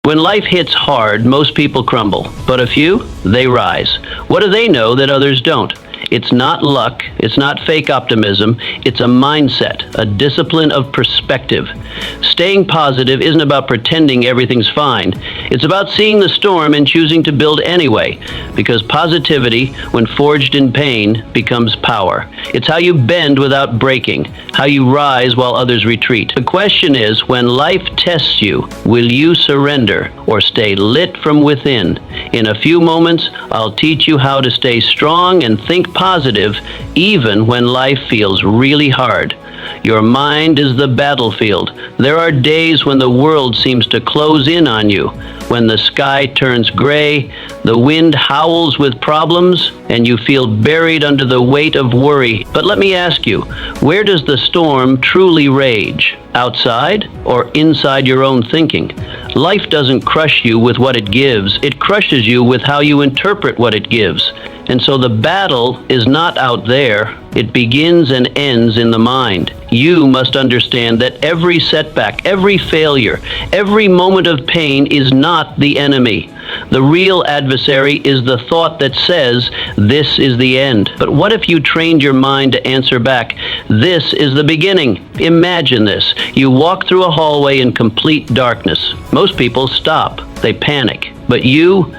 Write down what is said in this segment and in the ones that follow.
When life hits hard, most people crumble, but a few, they rise. What do they know that others don't? It's not luck, it's not fake optimism, it's a mindset, a discipline of perspective. Staying positive isn't about pretending everything's fine. It's about seeing the storm and choosing to build anyway, because positivity, when forged in pain, becomes power. It's how you bend without breaking, how you rise while others retreat. The question is, when life tests you, will you surrender or stay lit from within? In a few moments, I'll teach you how to stay strong and think positive even when life feels really hard. Your mind is the battlefield. There are days when the world seems to close in on you, when the sky turns gray, the wind howls with problems, and you feel buried under the weight of worry. But let me ask you, where does the storm truly rage? Outside or inside your own thinking? Life doesn't crush you with what it gives. It crushes you with how you interpret what it gives. And so the battle is not out there. It begins and ends in the mind. You must understand that every setback, every failure, every moment of pain is not the enemy. The real adversary is the thought that says, this is the end. But what if you trained your mind to answer back, this is the beginning? Imagine this. You walk through a hallway in complete darkness. Most people stop. They panic. But you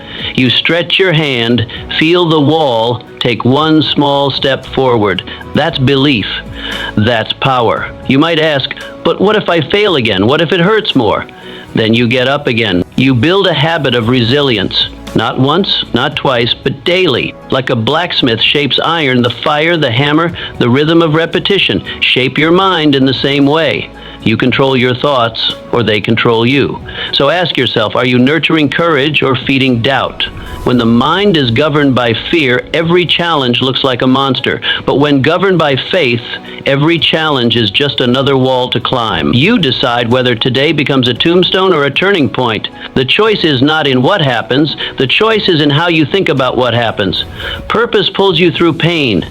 stretch your hand, feel the wall, take one small step forward. That's belief. That's power. You might ask, but what if I fail again? What if it hurts more? Then you get up again. You build a habit of resilience. Not once, not twice, but daily. Like a blacksmith shapes iron, the fire, the hammer, the rhythm of repetition. Shape your mind in the same way. You control your thoughts, or they control you. So ask yourself, are you nurturing courage or feeding doubt? When the mind is governed by fear, every challenge looks like a monster. But when governed by faith, every challenge is just another wall to climb. You decide whether today becomes a tombstone or a turning point. The choice is not in what happens. The choice is in how you think about what happens. Purpose pulls you through pain.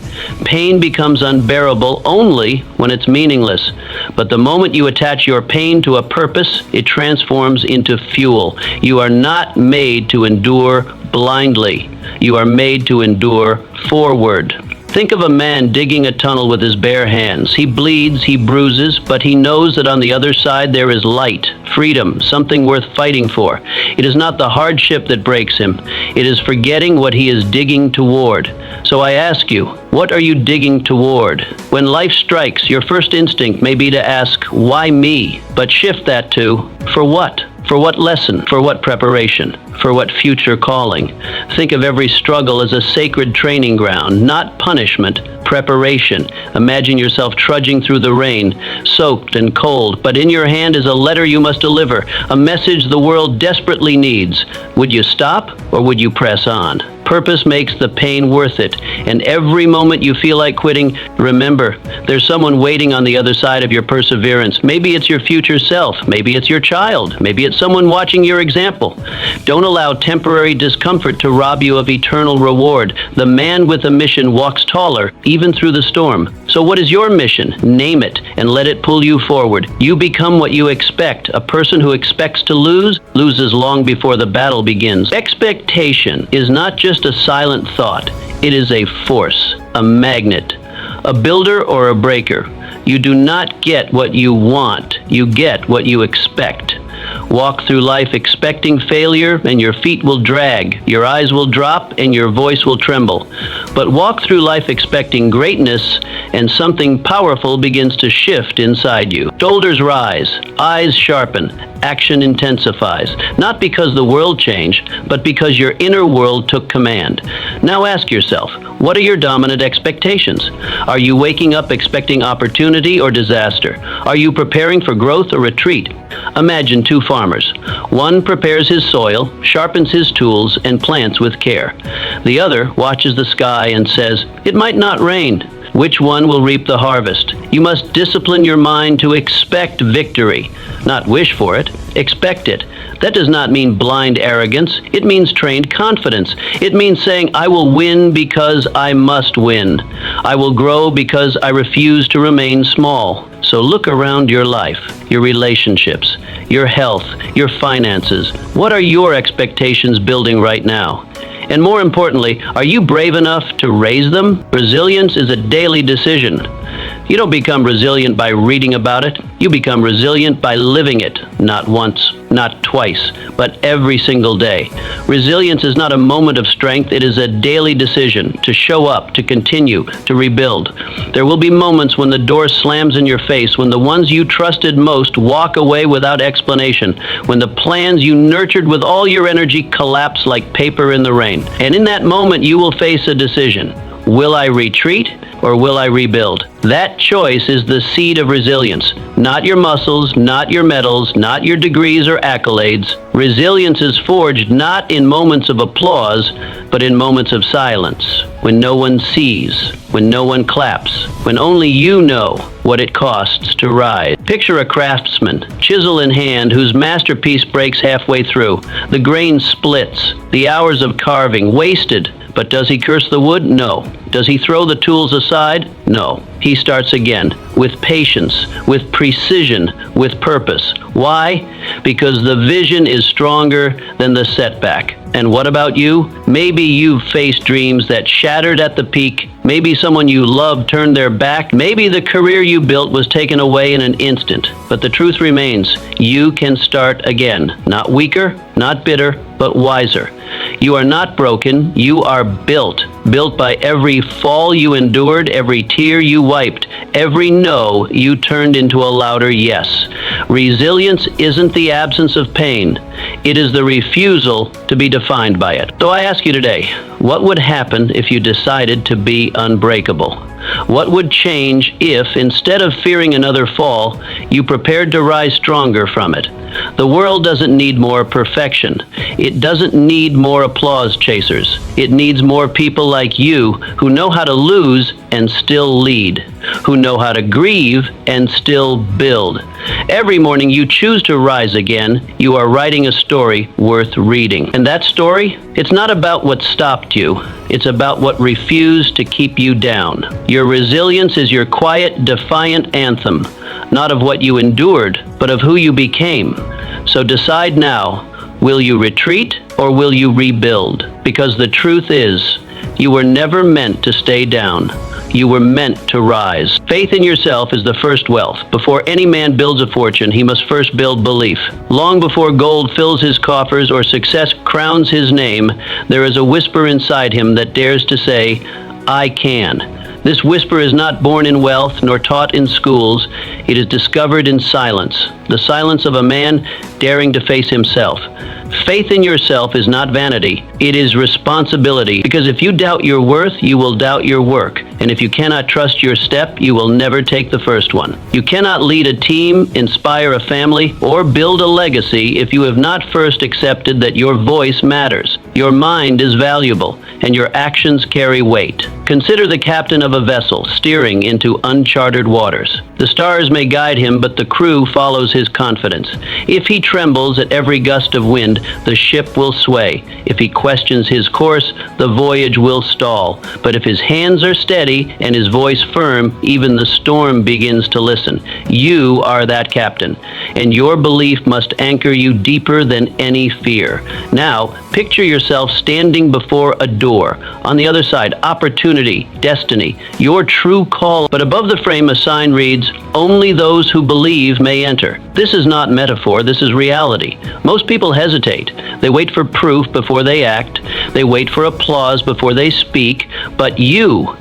Pain becomes unbearable only when it's meaningless. But the moment you attach your pain to a purpose, it transforms into fuel. You are not made to endure blindly. You are made to endure forward. Think of a man digging a tunnel with his bare hands. He bleeds, he bruises, but he knows that on the other side there is light, freedom, something worth fighting for. It is not the hardship that breaks him. It is forgetting what he is digging toward. So I ask you, what are you digging toward? When life strikes, your first instinct may be to ask, why me? But shift that to, for what? For what lesson? For what preparation? For what future calling? Think of every struggle as a sacred training ground, not punishment, preparation. Imagine yourself trudging through the rain, soaked and cold, but in your hand is a letter you must deliver, a message the world desperately needs. Would you stop or would you press on? Purpose makes the pain worth it. And every moment you feel like quitting, remember, there's someone waiting on the other side of your perseverance. Maybe it's your future self. Maybe it's your child. Maybe it's someone watching your example. Don't allow temporary discomfort to rob you of eternal reward. The man with a mission walks taller, even through the storm. So what is your mission? Name it and let it pull you forward. You become what you expect. A person who expects to lose, loses long before the battle begins. Expectation is not just a silent thought. It is a force, a magnet, a builder or a breaker. You do not get what you want. You get what you expect. Walk through life expecting failure and your feet will drag, your eyes will drop, and your voice will tremble. But walk through life expecting greatness and something powerful begins to shift inside you. Shoulders rise, eyes sharpen, action intensifies. Not because the world changed, but because your inner world took command. Now ask yourself, what are your dominant expectations? Are you waking up expecting opportunity or disaster? Are you preparing for growth or retreat? Imagine two farmers. One prepares his soil, sharpens his tools, and plants with care. The other watches the sky and says, "It might not rain." Which one will reap the harvest? You must discipline your mind to expect victory, not wish for it. Expect it. That does not mean blind arrogance. It means trained confidence. It means saying, I will win because I must win. I will grow because I refuse to remain small. So look around your life, your relationships, your health, your finances. What are your expectations building right now? And more importantly, are you brave enough to raise them? Resilience is a daily decision. You don't become resilient by reading about it. You become resilient by living it, not once, not twice, but every single day. Resilience is not a moment of strength. It is a daily decision to show up, to continue, to rebuild. There will be moments when the door slams in your face, when the ones you trusted most walk away without explanation, when the plans you nurtured with all your energy collapse like paper in the rain. And in that moment, you will face a decision. Will I retreat or will I rebuild? That choice is the seed of resilience. Not your muscles, not your medals, not your degrees or accolades. Resilience is forged not in moments of applause, but in moments of silence, when no one sees, when no one claps, when only you know what it costs to rise. Picture a craftsman, chisel in hand, whose masterpiece breaks halfway through. The grain splits, the hours of carving wasted. But does he curse the wood? No. Does he throw the tools aside? No. He starts again, with patience, with precision, with purpose. Why? Because the vision is stronger than the setback. And what about you? Maybe you've faced dreams that shattered at the peak. Maybe someone you loved turned their back. Maybe the career you built was taken away in an instant. But the truth remains, you can start again. Not weaker, not bitter, but wiser. You are not broken, you are built. Built by every fall you endured, every tear you wiped, every no you turned into a louder yes. Resilience isn't the absence of pain. It is the refusal to be defined by it. So I ask you today, what would happen if you decided to be unbreakable? What would change if, instead of fearing another fall, you prepared to rise stronger from it? The world doesn't need more perfection. It doesn't need more applause chasers. It needs more people like you who know how to lose and still lead, who know how to grieve and still build. Every morning you choose to rise again, you are writing a story worth reading. And that story, it's not about what stopped you. It's about what refused to keep you down. Your resilience is your quiet, defiant anthem, not of what you endured, but of who you became. So decide now, will you retreat or will you rebuild? Because the truth is, you were never meant to stay down. You were meant to rise. Faith in yourself is the first wealth. Before any man builds a fortune, he must first build belief. Long before gold fills his coffers or success crowns his name, there is a whisper inside him that dares to say, I can. This whisper is not born in wealth nor taught in schools. It is discovered in silence, the silence of a man daring to face himself. Faith in yourself is not vanity. It is responsibility. Because if you doubt your worth, you will doubt your work. And if you cannot trust your step, you will never take the first one. You cannot lead a team, inspire a family, or build a legacy if you have not first accepted that your voice matters. Your mind is valuable, and your actions carry weight. Consider the captain of a vessel steering into uncharted waters. The stars may guide him, but the crew follows his confidence. If he trembles at every gust of wind, the ship will sway. If he questions his course, the voyage will stall. But if his hands are steady and his voice firm, even the storm begins to listen. You are that captain, and your belief must anchor you deeper than any fear. Now, picture yourself standing before a door. On the other side, opportunity, destiny, your true call. But above the frame, a sign reads, only those who believe may enter. This is not metaphor, this is reality. Most people hesitate. They wait for proof before they act. They wait for applause before they speak. But you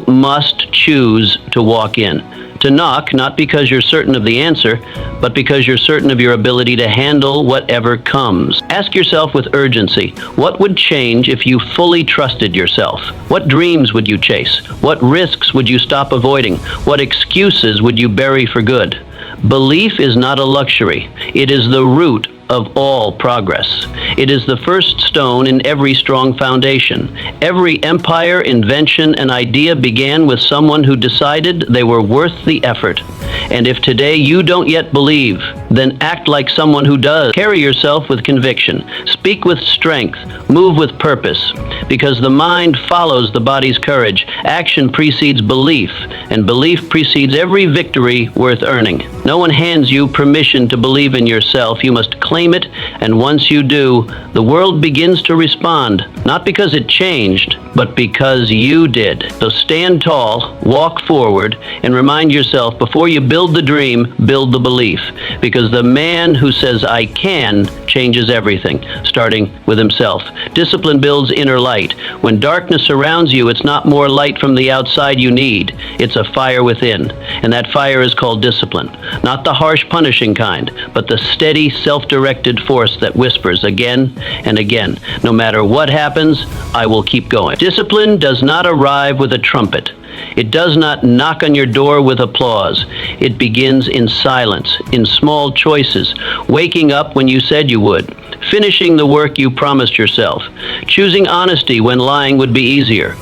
must choose to walk in. To knock, not because you're certain of the answer, but because you're certain of your ability to handle whatever comes. Ask yourself with urgency, what would change if you fully trusted yourself? What dreams would you chase? What risks would you stop avoiding? What excuses would you bury for good? Belief is not a luxury. It is the root of all progress. It is the first stone in every strong foundation. Every empire, invention, and idea began with someone who decided they were worth the effort. And if today you don't yet believe, then act like someone who does. Carry yourself with conviction. Speak with strength. Move with purpose. Because the mind follows the body's courage. Action precedes belief, and belief precedes every victory worth earning. No one hands you permission to believe in yourself. You must claim it, and once you do, the world begins to respond, not because it changed, but because you did. So stand tall, walk forward, and remind yourself, before you build the dream, build the belief. Because the man who says, "I can," changes everything, starting with himself. Discipline builds inner light. When darkness surrounds you, it's not more light from the outside you need. It's a fire within. And that fire is called discipline. Not the harsh, punishing kind, but the steady, self-directed force that whispers again and again, "No matter what happens, I will keep going." Discipline does not arrive with a trumpet. It does not knock on your door with applause. It begins in silence, in small choices, waking up when you said you would, finishing the work you promised yourself, choosing honesty when lying would be easier,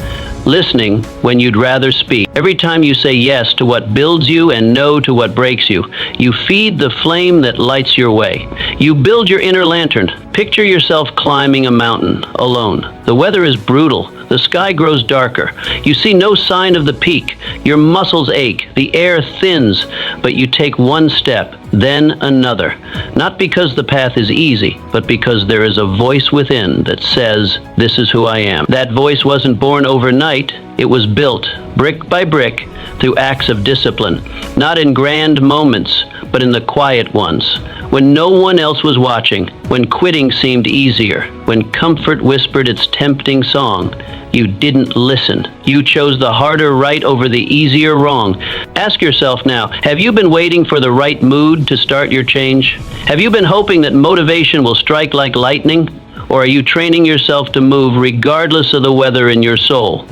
listening when you'd rather speak. Every time you say yes to what builds you and no to what breaks you, you feed the flame that lights your way. You build your inner lantern. Picture yourself climbing a mountain alone. The weather is brutal. The sky grows darker. You see no sign of the peak. Your muscles ache. The air thins, but you take one step, then another. Not because the path is easy, but because there is a voice within that says, "This is who I am." That voice wasn't born overnight. It was built, brick by brick, through acts of discipline. Not in grand moments, but in the quiet ones. When no one else was watching, when quitting seemed easier, when comfort whispered its tempting song, you didn't listen. You chose the harder right over the easier wrong. Ask yourself now, have you been waiting for the right mood to start your change? Have you been hoping that motivation will strike like lightning? Or are you training yourself to move regardless of the weather in your soul?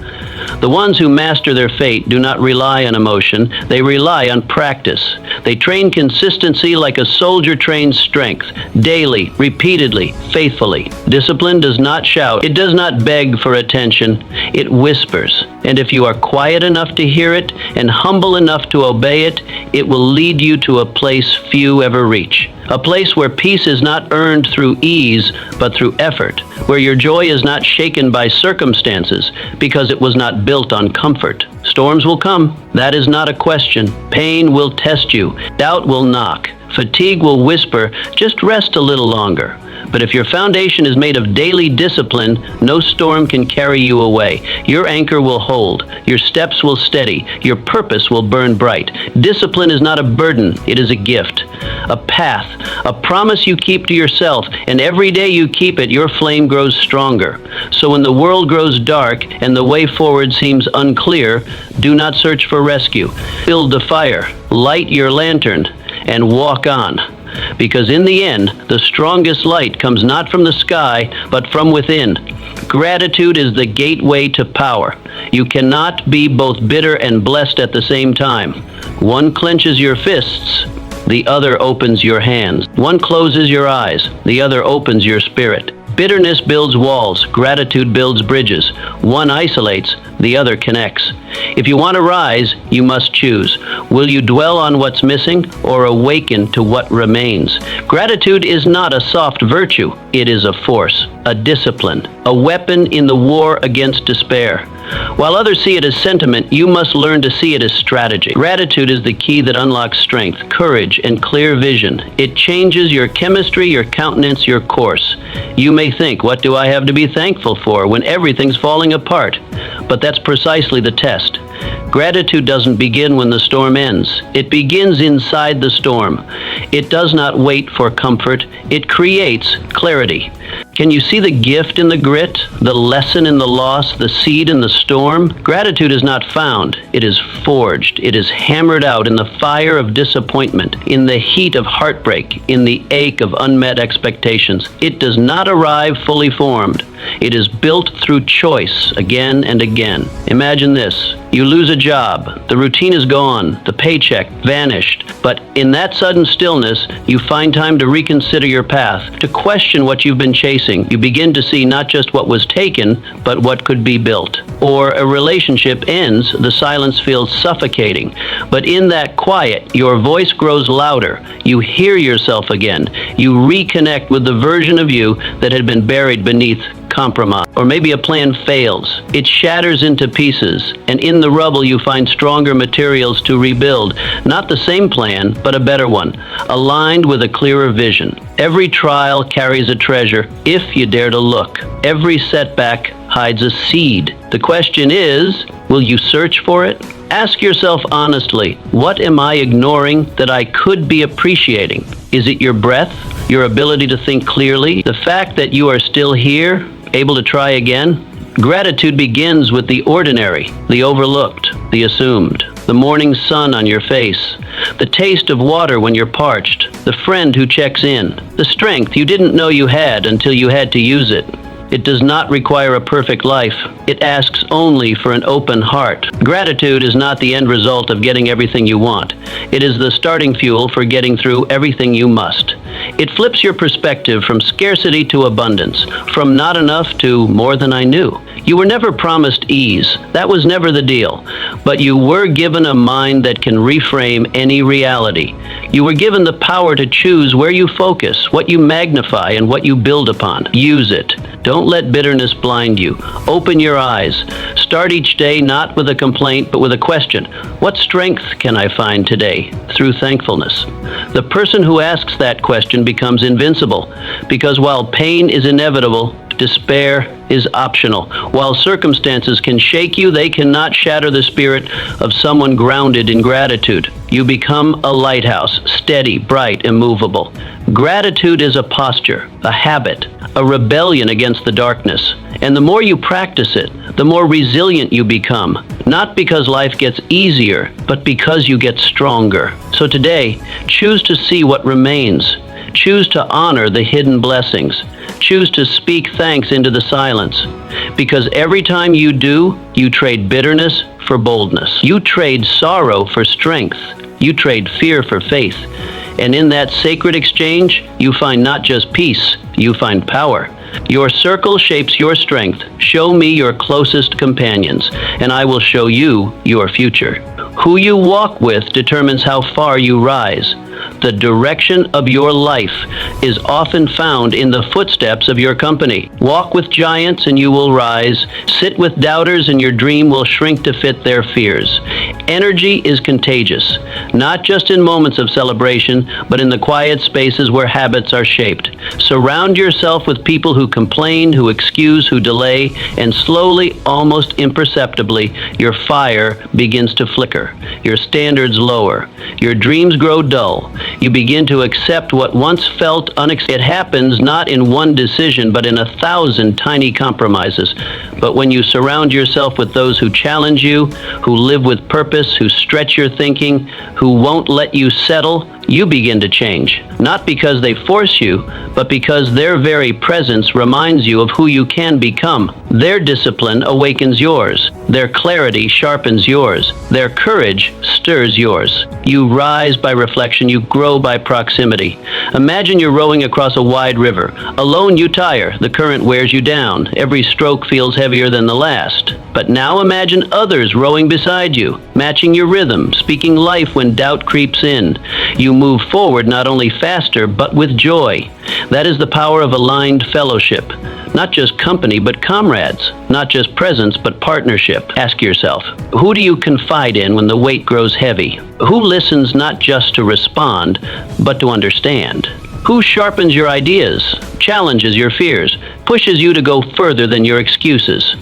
The ones who master their fate do not rely on emotion, they rely on practice. They train consistency like a soldier trains strength, daily, repeatedly, faithfully. Discipline does not shout, it does not beg for attention, it whispers. And if you are quiet enough to hear it and humble enough to obey it, it will lead you to a place few ever reach. A place where peace is not earned through ease, but through effort. Where your joy is not shaken by circumstances, because it was not built on comfort. Storms will come. That is not a question. Pain will test you. Doubt will knock. Fatigue will whisper, "Just rest a little longer." But if your foundation is made of daily discipline, no storm can carry you away. Your anchor will hold. Your steps will steady. Your purpose will burn bright. Discipline is not a burden. It is a gift, a path, a promise you keep to yourself. And every day you keep it, your flame grows stronger. So when the world grows dark and the way forward seems unclear, do not search for rescue. Build the fire, light your lantern, and walk on. Because in the end, the strongest light comes not from the sky, but from within. Gratitude is the gateway to power. You cannot be both bitter and blessed at the same time. One clenches your fists, the other opens your hands. One closes your eyes, the other opens your spirit. Bitterness builds walls, gratitude builds bridges. One isolates, the other connects. If you want to rise, you must choose. Will you dwell on what's missing or awaken to what remains? Gratitude is not a soft virtue. It is a force, a discipline, a weapon in the war against despair. While others see it as sentiment, you must learn to see it as strategy. Gratitude is the key that unlocks strength, courage, and clear vision. It changes your chemistry, your countenance, your course. You may think, what do I have to be thankful for when everything's falling apart? But that's precisely the test. Gratitude doesn't begin when the storm ends. It begins inside the storm. It does not wait for comfort. It creates clarity. Can you see the gift in the grit, the lesson in the loss, the seed in the storm? Gratitude is not found. It is forged. It is hammered out in the fire of disappointment, in the heat of heartbreak, in the ache of unmet expectations. It does not arrive fully formed. It is built through choice again and again. Imagine this. You lose a job. The routine is gone. The paycheck vanished. But in that sudden stillness, you find time to reconsider your path, to question what you've been chasing. You begin to see not just what was taken, but what could be built. Or a relationship ends, the silence feels suffocating. But in that quiet, your voice grows louder. You hear yourself again. You reconnect with the version of you that had been buried beneath compromise. Or maybe a plan fails. It shatters into pieces, and in the rubble you find stronger materials to rebuild. Not the same plan, but a better one, aligned with a clearer vision. Every trial carries a treasure, if you dare to look. Every setback hides a seed. The question is, will you search for it? Ask yourself honestly, what am I ignoring that I could be appreciating? Is it your breath, your ability to think clearly, the fact that you are still here, able to try again? Gratitude begins with the ordinary, the overlooked, the assumed. The morning sun on your face, the taste of water when you're parched, the friend who checks in, the strength you didn't know you had until you had to use it. It does not require a perfect life. It asks only for an open heart. Gratitude is not the end result of getting everything you want. It is the starting fuel for getting through everything you must. It flips your perspective from scarcity to abundance, from not enough to more than I knew. You were never promised ease. That was never the deal. But you were given a mind that can reframe any reality. You were given the power to choose where you focus, what you magnify, and what you build upon. Use it. Don't let bitterness blind you. Open your eyes. Start each day not with a complaint, but with a question. What strength can I find today through thankfulness? The person who asks that question becomes invincible, because while pain is inevitable, despair is optional. While circumstances can shake you, they cannot shatter the spirit of someone grounded in gratitude. You become a lighthouse, steady, bright, immovable. Gratitude is a posture, a habit, a rebellion against the darkness. And the more you practice it, the more resilient you become. Not because life gets easier, but because you get stronger. So today, choose to see what remains. Choose to honor the hidden blessings. Choose to speak thanks into the silence. Because every time you do, you trade bitterness for boldness. You trade sorrow for strength. You trade fear for faith. And in that sacred exchange, you find not just peace, you find power. Your circle shapes your strength. Show me your closest companions, and I will show you your future. Who you walk with determines how far you rise. The direction of your life is often found in the footsteps of your company. Walk with giants and you will rise. Sit with doubters and your dream will shrink to fit their fears. Energy is contagious, not just in moments of celebration, but in the quiet spaces where habits are shaped. Surround yourself with people who complain, who excuse, who delay, and slowly, almost imperceptibly, your fire begins to flicker. Your standards lower. Your dreams grow dull. You begin to accept what once felt unacceptable. It happens not in one decision, but in 1,000 tiny compromises. But when you surround yourself with those who challenge you, who live with purpose, who stretch your thinking, who won't let you settle, you begin to change. Not because they force you, but because their very presence reminds you of who you can become. Their discipline awakens yours. Their clarity sharpens yours. Their courage stirs yours. You rise by reflection. You grow by proximity. Imagine you're rowing across a wide river. Alone you tire. The current wears you down. Every stroke feels heavier than the last. But now imagine others rowing beside you, matching your rhythm, speaking life when doubt creeps in. You move forward not only faster, but with joy. That is the power of aligned fellowship. Not just company, but comrades. Not just presence, but partnership. Ask yourself, who do you confide in when the weight grows heavy? Who listens not just to respond, but to understand? Who sharpens your ideas, challenges your fears, pushes you to go further than your excuses?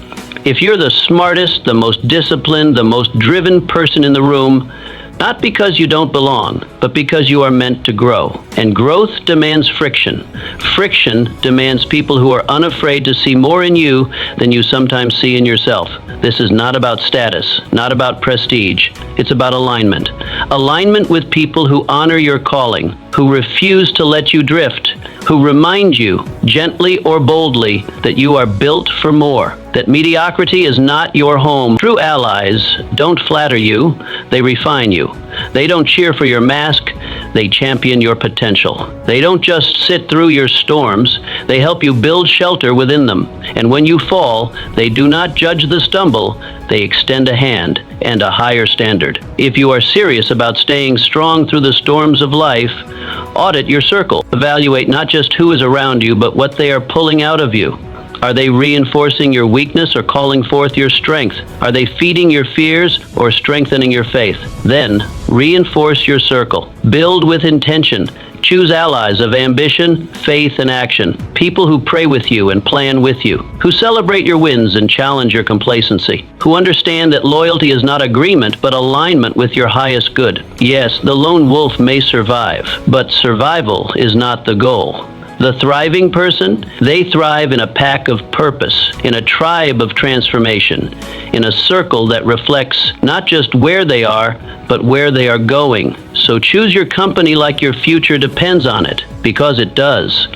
If you're the smartest, the most disciplined, the most driven person in the room, Not because you don't belong, but because you are meant to grow. And growth demands friction. Friction demands people who are unafraid to see more in you than you sometimes see in yourself. This is not about status, not about prestige. It's about alignment. Alignment with people who honor your calling, who refuse to let you drift, who remind you, gently or boldly, that you are built for more, that mediocrity is not your home. True allies don't flatter you, they refine you. They don't cheer for your mask, they champion your potential. They don't just sit through your storms, they help you build shelter within them. And when you fall, they do not judge the stumble, they extend a hand and a higher standard. If you are serious about staying strong through the storms of life, audit your circle. Evaluate not just who is around you, but what they are pulling out of you. Are they reinforcing your weakness or calling forth your strength? Are they feeding your fears or strengthening your faith? Then, reinforce your circle. Build with intention. Choose allies of ambition, faith, and action. People who pray with you and plan with you. Who celebrate your wins and challenge your complacency. Who understand that loyalty is not agreement, but alignment with your highest good. Yes, the lone wolf may survive, but survival is not the goal. The thriving person, they thrive in a pack of purpose, in a tribe of transformation, in a circle that reflects not just where they are, but where they are going. So choose your company like your future depends on it, because it does.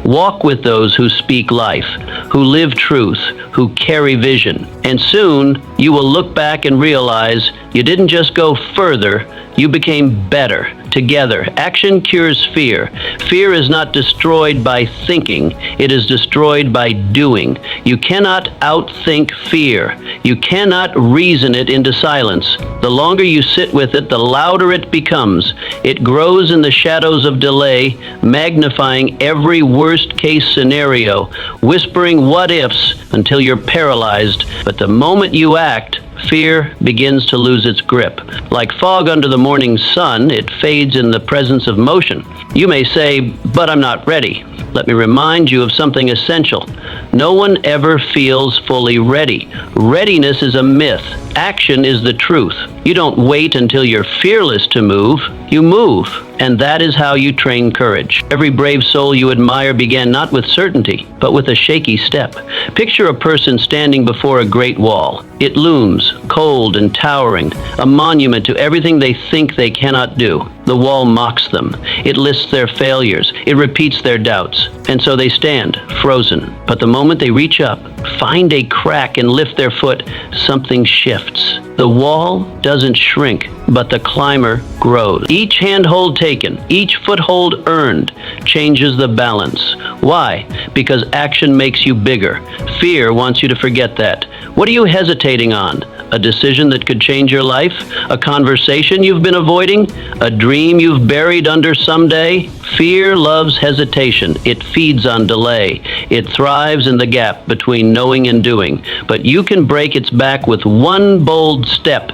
Walk with those who speak life, who live truth, who carry vision. And soon, you will look back and realize you didn't just go further, you became better. Together, action cures fear. Fear is not destroyed by thinking, it is destroyed by doing. You cannot outthink fear. You cannot reason it into silence. The longer you sit with it, the louder it becomes. It grows in the shadows of delay, magnifying every worst-case scenario, whispering what-ifs until you're paralyzed. But the moment you act, fear begins to lose its grip. Like fog under the morning sun, it fades in the presence of motion. You may say, "But I'm not ready." Let me remind you of something essential. No one ever feels fully ready. Readiness is a myth. Action is the truth. You don't wait until you're fearless to move. You move. And that is how you train courage. Every brave soul you admire began not with certainty, but with a shaky step. Picture a person standing before a great wall. It looms, cold and towering, a monument to everything they think they cannot do. The wall mocks them. It lists their failures. It repeats their doubts. And so they stand, frozen. But the moment they reach up, find a crack and lift their foot, something shifts. The wall doesn't shrink, but the climber grows. Each handhold taken, each foothold earned, changes the balance. Why? Because action makes you bigger. Fear wants you to forget that. What are you hesitating on? A decision that could change your life? A conversation you've been avoiding? A dream you've buried under someday? Fear loves hesitation. It feeds on delay. It thrives in the gap between knowing and doing. But you can break its back with one bold step.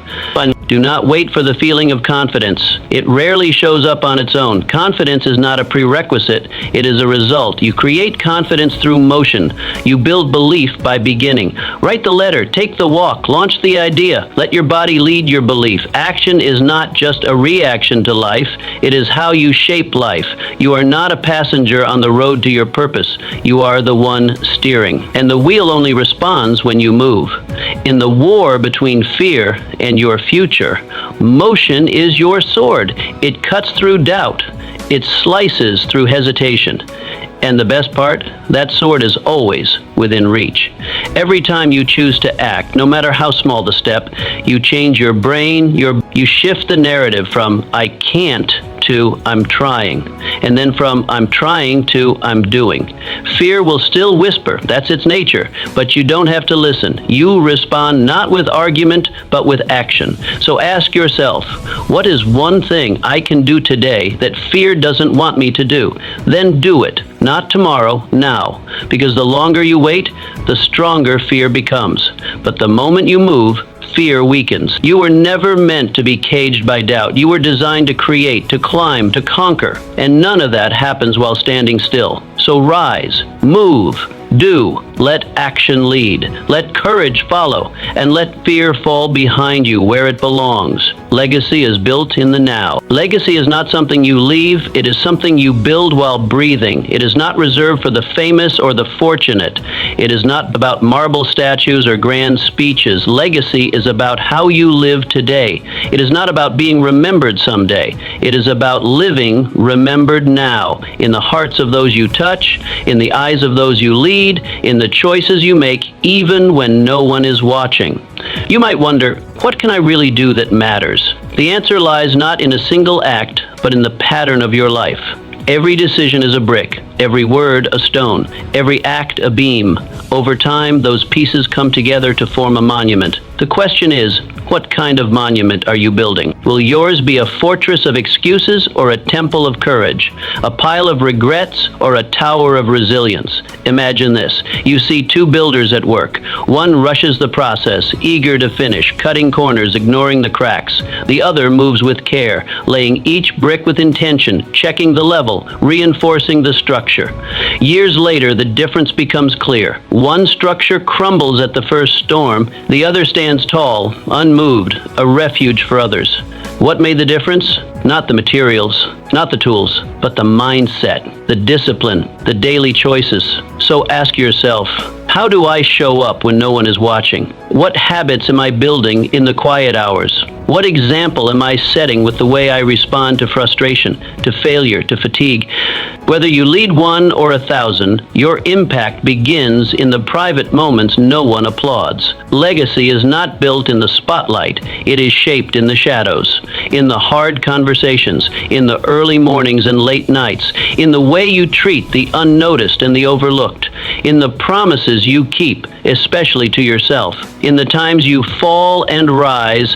Do not wait for the feeling of confidence. It rarely shows up on its own. Confidence is not a prerequisite. It is a result. You create confidence through motion. You build belief by beginning. Write the letter. Take the walk. Launch the idea. Let your body lead your belief. Action is not just a reaction to life. It is how you shape life. You are not a passenger on the road to your purpose. You are the one steering. And the wheel only responds when you move. In the war between fear and your future, motion is your sword. It cuts through doubt. It slices through hesitation. And the best part, that sword is always within reach. Every time you choose to act, no matter how small the step, you change your brain, you shift the narrative from "I can't" to "I'm trying," and then from "I'm trying" to "I'm doing." Fear will still whisper, that's its nature, but you don't have to listen. You respond not with argument, but with action. So ask yourself, what is one thing I can do today that fear doesn't want me to do? Then do it. Not tomorrow, now. Because the longer you wait, the stronger fear becomes. But the moment you move, fear weakens. You were never meant to be caged by doubt. You were designed to create, to climb, to conquer. And none of that happens while standing still. So rise, move, do, Let action lead. Let courage follow. And let fear fall behind you where it belongs. Legacy is built in the now. Legacy is not something you leave. It is something you build while breathing. It is not reserved for the famous or the fortunate. It is not about marble statues or grand speeches. Legacy is about how you live today. It is not about being remembered someday. It is about living remembered now, in the hearts of those you touch, in the eyes of those you lead, in the choices you make, even when no one is watching. You might wonder, what can I really do that matters? The answer lies not in a single act, but in the pattern of your life. Every decision is a brick, every word a stone, every act a beam. Over time, those pieces come together to form a monument. The question is, what kind of monument are you building? Will yours be a fortress of excuses or a temple of courage? A pile of regrets or a tower of resilience? Imagine this. You see two builders at work. One rushes the process, eager to finish, cutting corners, ignoring the cracks. The other moves with care, laying each brick with intention, checking the level, reinforcing the structure. Years later, the difference becomes clear. One structure crumbles at the first storm, the other stands tall, unmoved, a refuge for others. What made the difference? Not the materials, not the tools, but the mindset, the discipline, the daily choices. So ask yourself, how do I show up when no one is watching? What habits am I building in the quiet hours? What example am I setting with the way I respond to frustration, to failure, to fatigue? Whether you lead 1 or 1,000, your impact begins in the private moments no one applauds. Legacy is not built in the spotlight. It is shaped in the shadows, in the hard conversations, in the early mornings and late nights, in the way you treat the unnoticed and the overlooked, in the promises you keep, especially to yourself, in the times you fall and rise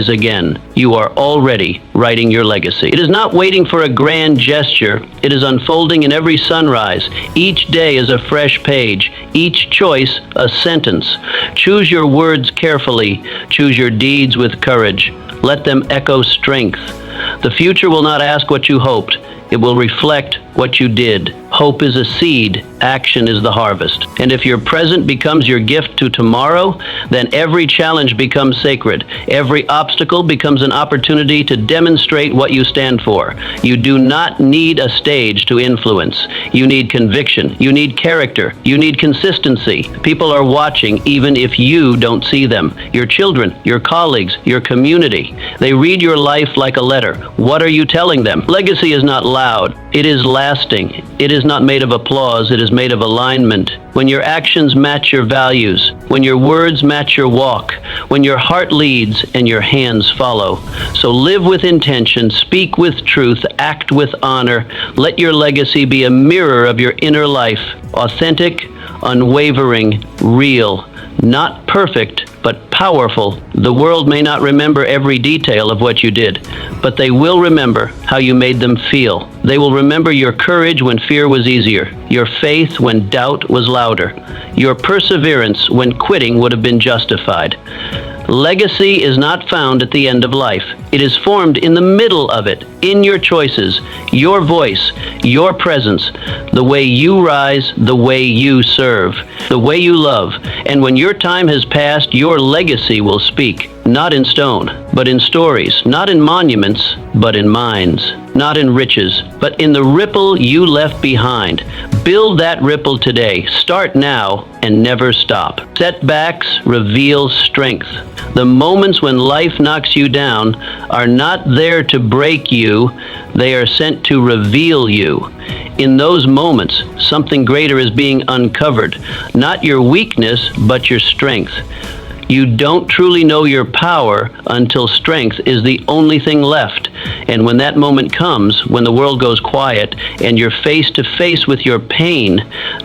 again. You are already writing your legacy. It is not waiting for a grand gesture. It is unfolding in every sunrise. Each day is a fresh page. Each choice a sentence. Choose your words carefully. Choose your deeds with courage. Let them echo strength. The future will not ask what you hoped. It will reflect what you did. Hope is a seed, action is the harvest. And if your present becomes your gift to tomorrow, then every challenge becomes sacred. Every obstacle becomes an opportunity to demonstrate what you stand for. You do not need a stage to influence. You need conviction. You need character. You need consistency. People are watching even if you don't see them. Your children, your colleagues, your community. They read your life like a letter. What are you telling them? Legacy is not loud. It is lasting. It is not made of applause. It is made of alignment. When your actions match your values, when your words match your walk, when your heart leads and your hands follow. So live with intention, speak with truth, act with honor. Let your legacy be a mirror of your inner life, authentic, unwavering, real, not perfect, but powerful. The world may not remember every detail of what you did, but they will remember how you made them feel. They will remember your courage when fear was easier, your faith when doubt was louder, your perseverance when quitting would have been justified. Legacy is not found at the end of life. It is formed in the middle of it, in your choices, your voice, your presence, the way you rise, the way you serve, the way you love. And when your time has passed, your legacy will speak, not in stone, but in stories, not in monuments, but in minds, not in riches, but in the ripple you left behind. Build that ripple today. Start now and never stop. Setbacks reveal strength. The moments when life knocks you down are not there to break you, they are sent to reveal you. In those moments, something greater is being uncovered, not your weakness, but your strength. You don't truly know your power until strength is the only thing left. And when that moment comes, when the world goes quiet and you're face to face with your pain,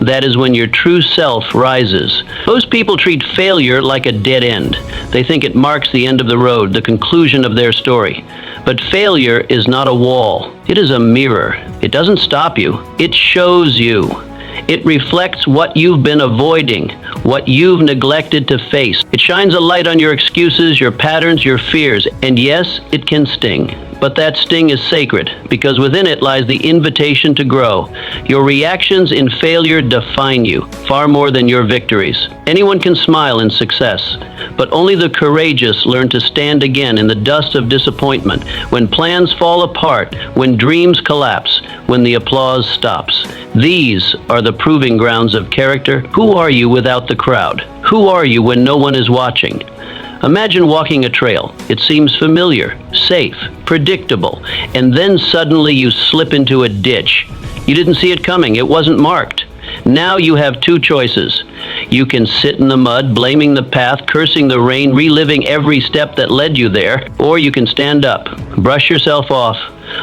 that is when your true self rises. Most people treat failure like a dead end. They think it marks the end of the road, the conclusion of their story. But failure is not a wall. It is a mirror. It doesn't stop you. It shows you. It reflects what you've been avoiding, what you've neglected to face. It shines a light on your excuses, your patterns, your fears, and yes, it can sting. But that sting is sacred, because within it lies the invitation to grow. Your reactions in failure define you, far more than your victories. Anyone can smile in success, but only the courageous learn to stand again in the dust of disappointment, when plans fall apart, when dreams collapse, when the applause stops. These are the proving grounds of character. Who are you without the crowd? Who are you when no one is watching? Imagine walking a trail. It seems familiar, safe, predictable, and then suddenly you slip into a ditch. You didn't see it coming. It wasn't marked. Now you have two choices. You can sit in the mud, blaming the path, cursing the rain, reliving every step that led you there, or you can stand up, brush yourself off,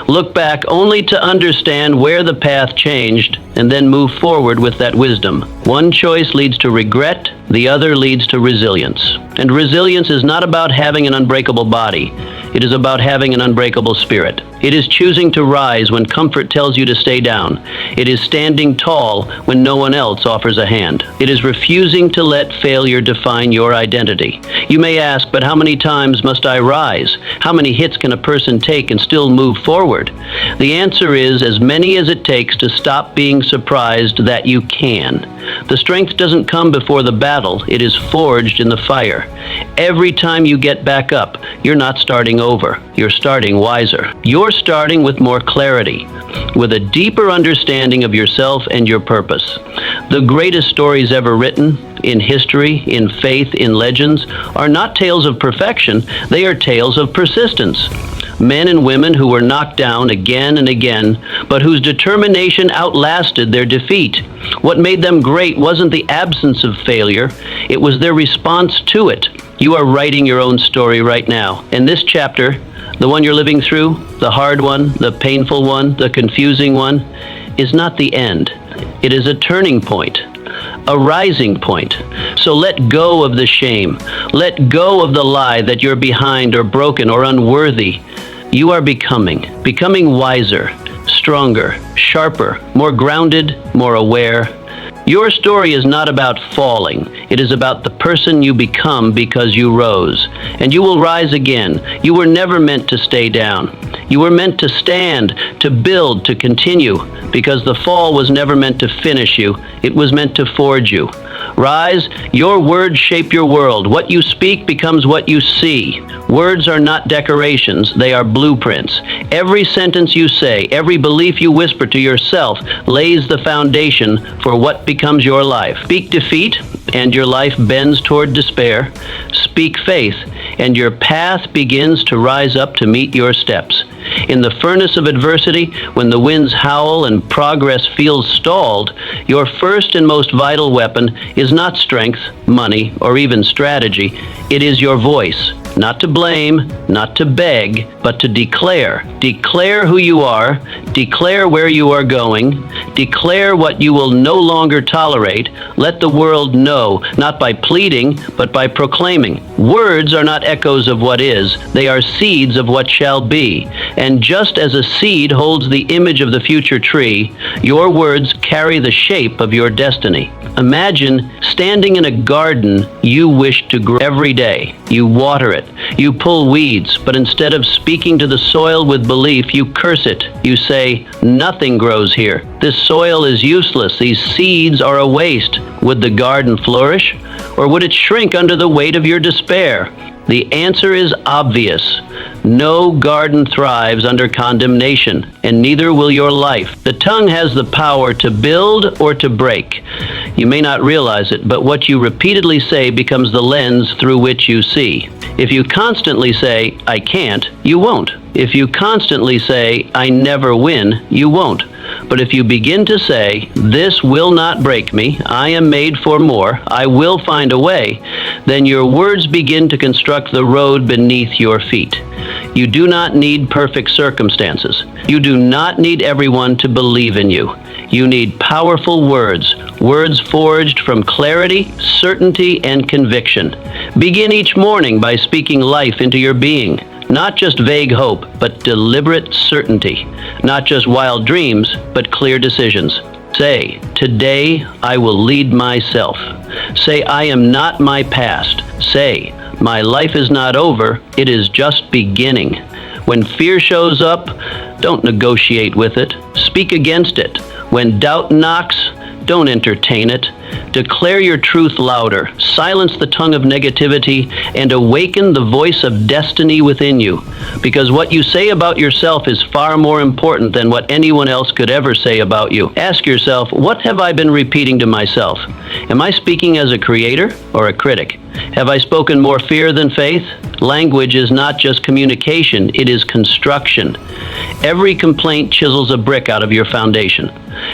look back only to understand where the path changed, and then move forward with that wisdom. One choice leads to regret, the other leads to resilience. And resilience is not about having an unbreakable body. It is about having an unbreakable spirit. It is choosing to rise when comfort tells you to stay down. It is standing tall when no one else offers a hand. It is refusing to let failure define your identity. You may ask, but how many times must I rise? How many hits can a person take and still move forward? The answer is as many as it takes to stop being surprised that you can. The strength doesn't come before the battle. It is forged in the fire. Every time you get back up, you're not starting over. You're starting wiser. You're starting with more clarity, with a deeper understanding of yourself and your purpose. The greatest stories ever written, in history, in faith, in legends, are not tales of perfection. They are tales of persistence. Men and women who were knocked down again and again, but whose determination outlasted their defeat. What made them great wasn't the absence of failure, it was their response to it. You are writing your own story right now. And this chapter, the one you're living through, the hard one, the painful one, the confusing one, is not the end. It is a turning point, a rising point. So let go of the shame. Let go of the lie that you're behind or broken or unworthy. You are becoming wiser, stronger, sharper, more grounded, more aware. Your story is not about falling. It is about the person you become because you rose. And you will rise again. You were never meant to stay down. You were meant to stand, to build, to continue, because the fall was never meant to finish you. It was meant to forge you. Rise, your words shape your world. What you speak becomes what you see. Words are not decorations, they are blueprints. Every sentence you say, every belief you whisper to yourself lays the foundation for what becomes your life. Speak defeat, and your life bends toward despair. Speak faith, and your path begins to rise up to meet your steps. In the furnace of adversity, when the winds howl and progress feels stalled, your first and most vital weapon is not strength, money, or even strategy. It is your voice. Not to blame, not to beg, but to declare. Declare who you are, declare where you are going, declare what you will no longer tolerate. Let the world know, not by pleading, but by proclaiming. Words are not echoes of what is, they are seeds of what shall be. And just as a seed holds the image of the future tree, your words carry the shape of your destiny. Imagine standing in a garden you wish to grow every day. You water it. You pull weeds, but instead of speaking to the soil with belief, you curse it. You say, nothing grows here. This soil is useless. These seeds are a waste. Would the garden flourish, or would it shrink under the weight of your despair? The answer is obvious. No garden thrives under condemnation, and neither will your life. The tongue has the power to build or to break. You may not realize it, but what you repeatedly say becomes the lens through which you see. If you constantly say, I can't, you won't. If you constantly say, I never win, you won't. But if you begin to say, this will not break me, I am made for more, I will find a way, then your words begin to construct the road beneath your feet. You do not need perfect circumstances. You do not need everyone to believe in you. You need powerful words, words forged from clarity, certainty, and conviction. Begin each morning by speaking life into your being. Not just vague hope, but deliberate certainty. Not just wild dreams, but clear decisions. Say, today I will lead myself. Say, I am not my past. Say, my life is not over, it is just beginning. When fear shows up, don't negotiate with it. Speak against it. When doubt knocks, don't entertain it. Declare your truth louder. Silence the tongue of negativity and awaken the voice of destiny within you. Because what you say about yourself is far more important than what anyone else could ever say about you. Ask yourself, what have I been repeating to myself? Am I speaking as a creator or a critic? Have I spoken more fear than faith? Language is not just communication, it is construction. Every complaint chisels a brick out of your foundation.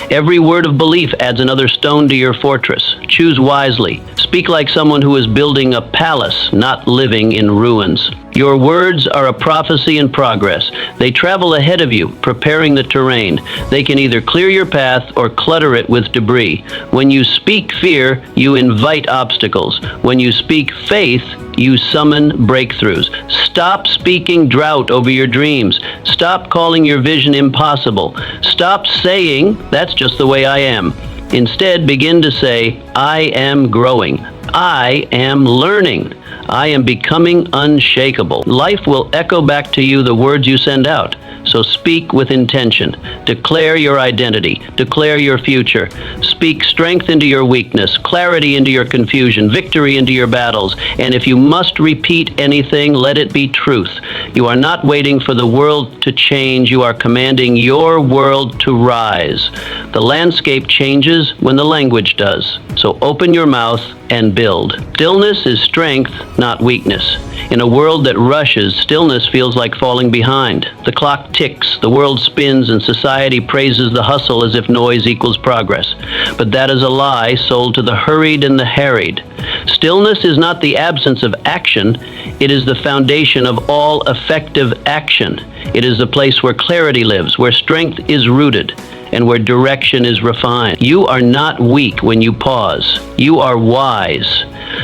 Every word of belief adds another stone to your fortress. Choose wisely. Speak like someone who is building a palace, not living in ruins. Your words are a prophecy in progress. They travel ahead of you, preparing the terrain. They can either clear your path or clutter it with debris. When you speak fear, you invite obstacles. When you speak faith, you summon breakthroughs. Stop speaking drought over your dreams. Stop calling your vision impossible. Stop saying, "That's just the way I am." Instead, begin to say, "I am growing. I am learning. I am becoming unshakable." Life will echo back to you the words you send out. So speak with intention. Declare your identity. Declare your future. Speak strength into your weakness, clarity into your confusion, victory into your battles. And if you must repeat anything, let it be truth. You are not waiting for the world to change. You are commanding your world to rise. The landscape changes when the language does. So open your mouth and build. Stillness is strength, not weakness. In a world that rushes, stillness feels like falling behind. The clock ticks, the world spins, and society praises the hustle as if noise equals progress. But that is a lie sold to the hurried and the harried. Stillness is not the absence of action, it is the foundation of all effective action. It is the place where clarity lives, where strength is rooted, and where direction is refined. You are not weak when you pause. You are wise.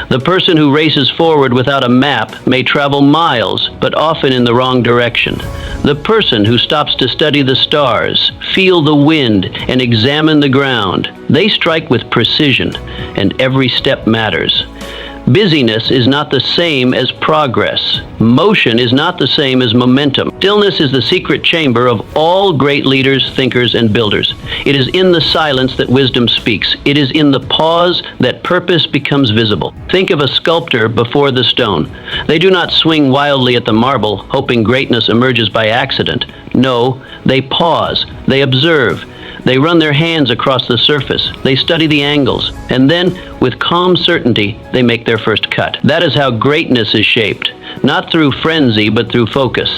The person who races forward without a map may travel miles, but often in the wrong direction. The person who stops to study the stars, feel the wind, and examine the ground, they strike with precision, and every step matters. Busyness is not the same as progress. Motion is not the same as momentum. Stillness is the secret chamber of all great leaders, thinkers, and builders. It is in the silence that wisdom speaks. It is in the pause that purpose becomes visible. Think of a sculptor before the stone. They do not swing wildly at the marble, hoping greatness emerges by accident. No, they pause. They observe. They run their hands across the surface. They study the angles. And then, with calm certainty, they make their first cut. That is how greatness is shaped. Not through frenzy, but through focus.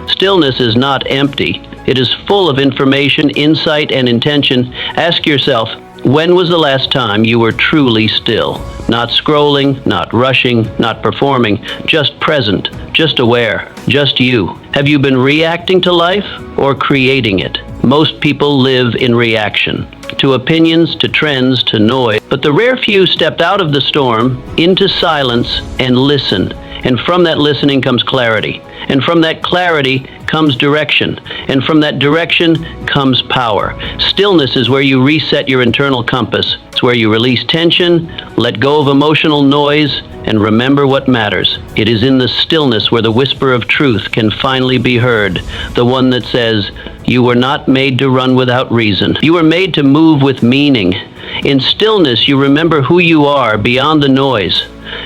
Stillness is not empty. It is full of information, insight, and intention. Ask yourself, when was the last time you were truly still? Not scrolling, not rushing, not performing, just present, just aware, just you. Have you been reacting to life or creating it? Most people live in reaction, to opinions, to trends, to noise. But the rare few stepped out of the storm, into silence, and listen. And from that listening comes clarity. And from that clarity comes direction. And from that direction comes power. Stillness is where you reset your internal compass. It's where you release tension, let go of emotional noise, and remember what matters. It is in the stillness where the whisper of truth can finally be heard. The one that says, "You were not made to run without reason. You were made to move with meaning." In stillness, you remember who you are beyond the noise.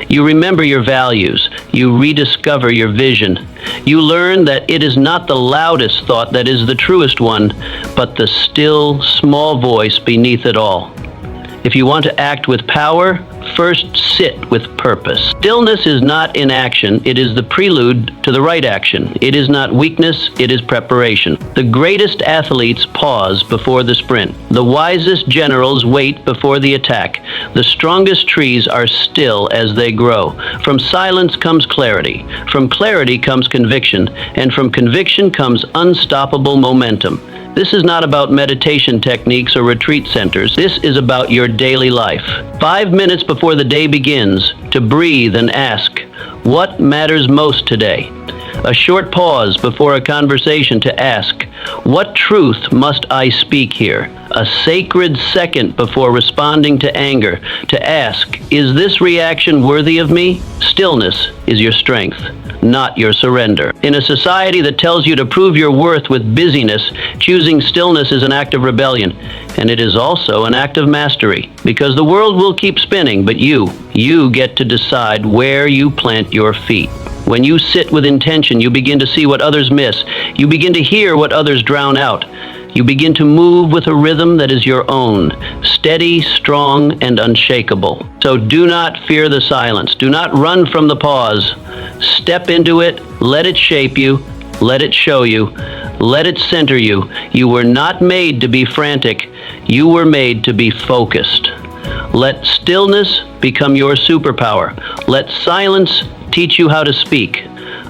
You remember your values. You rediscover your vision. You learn that it is not the loudest thought that is the truest one, but the still, small voice beneath it all. If you want to act with power, first sit with purpose. Stillness is not inaction, it is the prelude to the right action. It is not weakness, it is preparation. The greatest athletes pause before the sprint. The wisest generals wait before the attack. The strongest trees are still as they grow. From silence comes clarity. From clarity comes conviction. And from conviction comes unstoppable momentum. This is not about meditation techniques or retreat centers. This is about your daily life. 5 minutes before the day begins, to breathe and ask, what matters most today? A short pause before a conversation to ask, what truth must I speak here? A sacred second before responding to anger to ask, is this reaction worthy of me? Stillness is your strength. not your surrender. In a society that tells you to prove your worth with busyness, choosing stillness is an act of rebellion, and it is also an act of mastery, because the world will keep spinning, but you get to decide where you plant your feet. When you sit with intention, you begin to see what others miss. You begin to hear what others drown out. You begin to move with a rhythm that is your own, steady, strong, and unshakable. So do not fear the silence. Do not run from the pause. Step into it. Let it shape you. Let it show you. Let it center you. You were not made to be frantic. You were made to be focused. Let stillness become your superpower. Let silence teach you how to speak.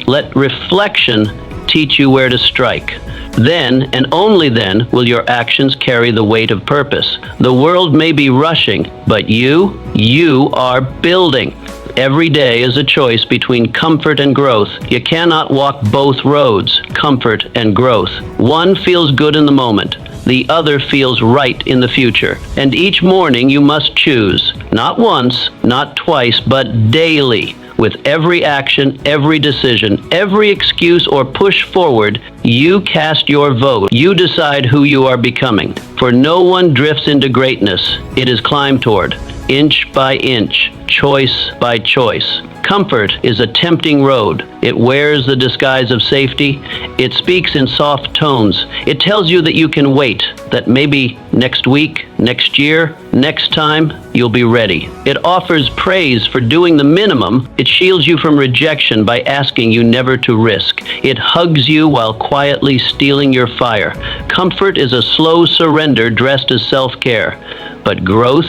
Let reflection teach you where to strike. Then, and only then, will your actions carry the weight of purpose. The world may be rushing, but you are building. Every day is a choice between comfort and growth. You cannot walk both roads, comfort and growth. One feels good in the moment. The other feels right in the future. And each morning you must choose, not once, not twice, but daily. With every action, every decision, every excuse or push forward, you cast your vote. You decide who you are becoming. For no one drifts into greatness. It is climbed toward, inch by inch, choice by choice. Comfort is a tempting road. It wears the disguise of safety. It speaks in soft tones. It tells you that you can wait, that maybe next week, next year, next time, you'll be ready. It offers praise for doing the minimum. It shields you from rejection by asking you never to risk. It hugs you while quietly stealing your fire. Comfort is a slow surrender dressed as self-care. But growth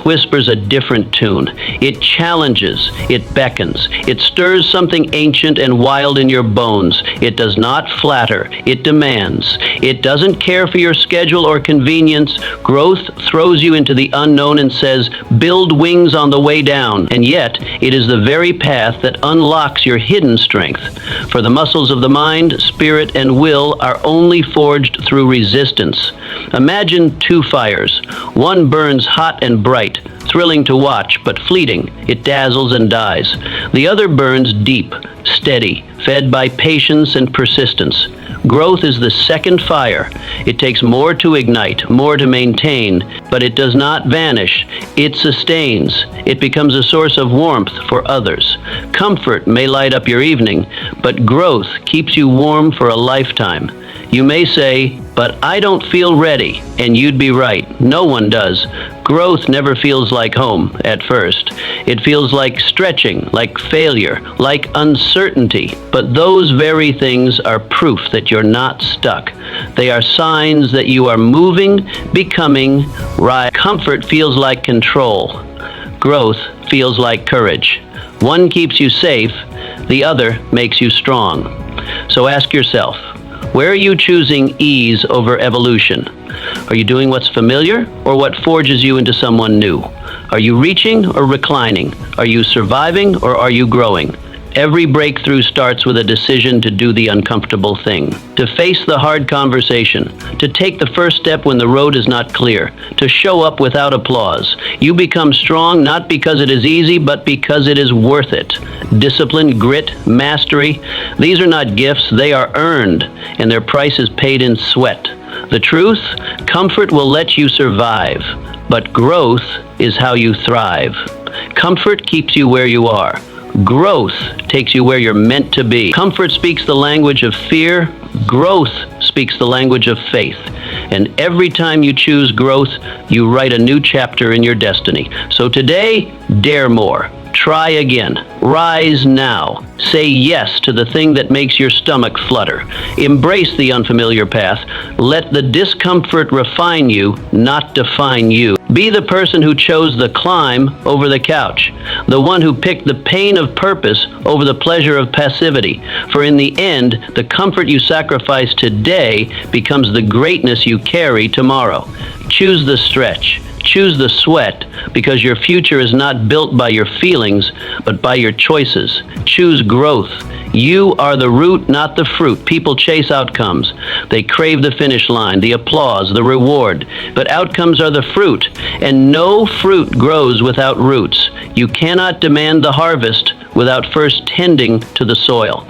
whispers a different tune. It challenges, it beckons, it stirs something ancient and wild in your bones. It does not flatter, it demands. It doesn't care for your schedule or convenience. Growth throws you into the unknown and says, build wings on the way down. And yet, it is the very path that unlocks your hidden strength. For the muscles of the mind, spirit, and will are only forged through resistance. Imagine two fires. One burns hot and bright, thrilling to watch, but fleeting. It dazzles and dies. The other burns deep, steady, fed by patience and persistence. Growth is the second fire. It takes more to ignite, more to maintain, but it does not vanish. It sustains. It becomes a source of warmth for others. Comfort may light up your evening, but growth keeps you warm for a lifetime. You may say, but I don't feel ready, and you'd be right. No one does. Growth never feels like home at first. It feels like stretching, like failure, like uncertainty. But those very things are proof that you're not stuck. They are signs that you are moving, becoming, right. Comfort feels like control. Growth feels like courage. One keeps you safe, the other makes you strong. So ask yourself, where are you choosing ease over evolution? Are you doing what's familiar or what forges you into someone new? Are you reaching or reclining? Are you surviving or are you growing? Every breakthrough starts with a decision to do the uncomfortable thing, to face the hard conversation, to take the first step when the road is not clear, to show up without applause. You become strong not because it is easy, but because it is worth it. Discipline, grit, mastery, these are not gifts, they are earned, and their price is paid in sweat. The truth, comfort will let you survive, but growth is how you thrive. Comfort keeps you where you are. Growth takes you where you're meant to be. Comfort speaks the language of fear. Growth speaks the language of faith. And every time you choose growth, you write a new chapter in your destiny. So today, dare more. Try again. Rise now. Say yes to the thing that makes your stomach flutter. Embrace the unfamiliar path. Let the discomfort refine you, not define you. Be the person who chose the climb over the couch, the one who picked the pain of purpose over the pleasure of passivity. For in the end, the comfort you sacrifice today becomes the greatness you carry tomorrow. Choose the stretch. Choose the sweat, because your future is not built by your feelings, but by your choices. Choose growth. You are the root, not the fruit. People chase outcomes. They crave the finish line, the applause, the reward. But outcomes are the fruit, and no fruit grows without roots. You cannot demand the harvest without first tending to the soil.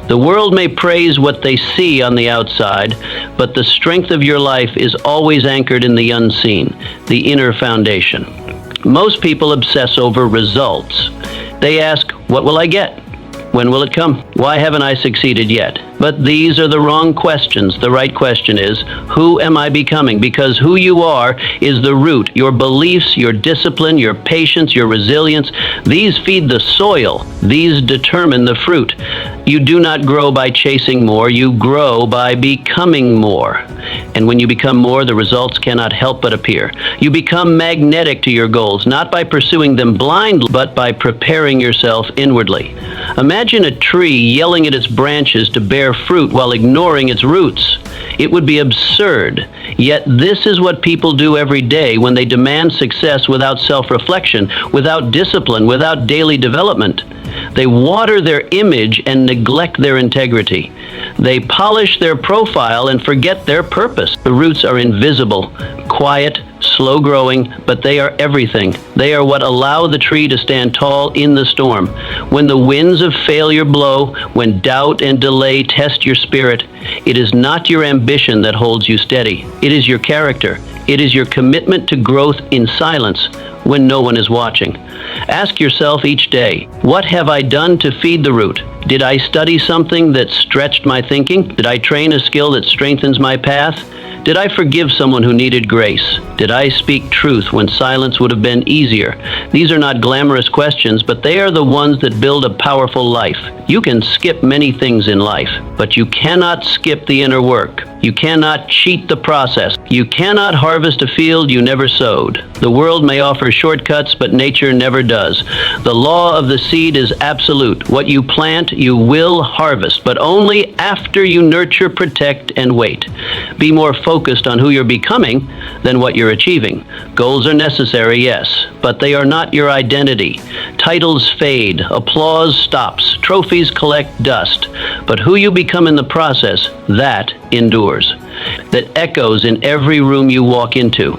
The world may praise what they see on the outside, but the strength of your life is always anchored in the unseen, the inner foundation. Most people obsess over results. They ask, what will I get? When will it come? Why haven't I succeeded yet? But these are the wrong questions. The right question is, who am I becoming? Because who you are is the root. Your beliefs, your discipline, your patience, your resilience, these feed the soil. These determine the fruit. You do not grow by chasing more. You grow by becoming more. And when you become more, the results cannot help but appear. You become magnetic to your goals, not by pursuing them blindly, but by preparing yourself inwardly. Imagine a tree yelling at its branches to bear fruit while ignoring its roots. It would be absurd. Yet this is what people do every day when they demand success without self-reflection, without discipline, without daily development. They water their image and neglect their integrity. They polish their profile and forget their purpose. The roots are invisible, quiet, slow growing, but they are everything. They are what allow the tree to stand tall in the storm. When the winds of failure blow, when doubt and delay test your spirit, it is not your ambition that holds you steady. It is your character. It is your commitment to growth in silence when no one is watching. Ask yourself each day, what have I done to feed the root? Did I study something that stretched my thinking? Did I train a skill that strengthens my path? Did I forgive someone who needed grace? Did I speak truth when silence would have been easier? These are not glamorous questions, but they are the ones that build a powerful life. You can skip many things in life, but you cannot skip the inner work. You cannot cheat the process. You cannot harvest a field you never sowed. The world may offer shortcuts, but nature never does. The law of the seed is absolute. What you plant, you will harvest, but only after you nurture, protect, and wait. Be more focused on who you're becoming than what you're achieving. Goals are necessary, yes, but they are not your identity. Titles fade, applause stops, trophies collect dust, but who you become in the process, that endures. That echoes in every room you walk into.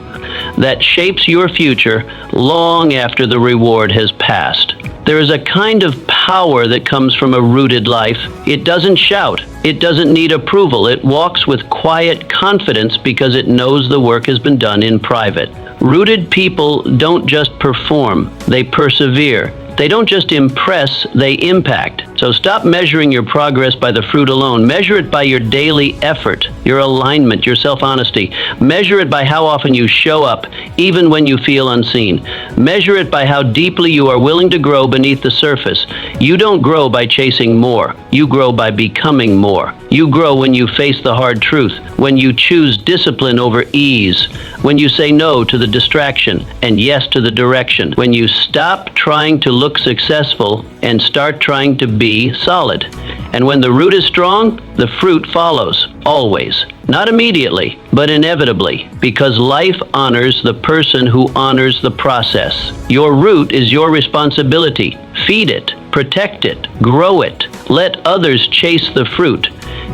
That shapes your future long after the reward has passed. There is a kind of power that comes from a rooted life. It doesn't shout. It doesn't need approval. It walks with quiet confidence because it knows the work has been done in private. Rooted people don't just perform, they persevere. They don't just impress, they impact. So stop measuring your progress by the fruit alone. Measure it by your daily effort, your alignment, your self-honesty. Measure it by how often you show up, even when you feel unseen. Measure it by how deeply you are willing to grow beneath the surface. You don't grow by chasing more. You grow by becoming more. You grow when you face the hard truth, when you choose discipline over ease, when you say no to the distraction and yes to the direction, when you stop trying to look successful and start trying to be solid. And when the root is strong, the fruit follows, always. Not immediately, but inevitably, because life honors the person who honors the process. Your root is your responsibility. Feed it, protect it, grow it. Let others chase the fruit.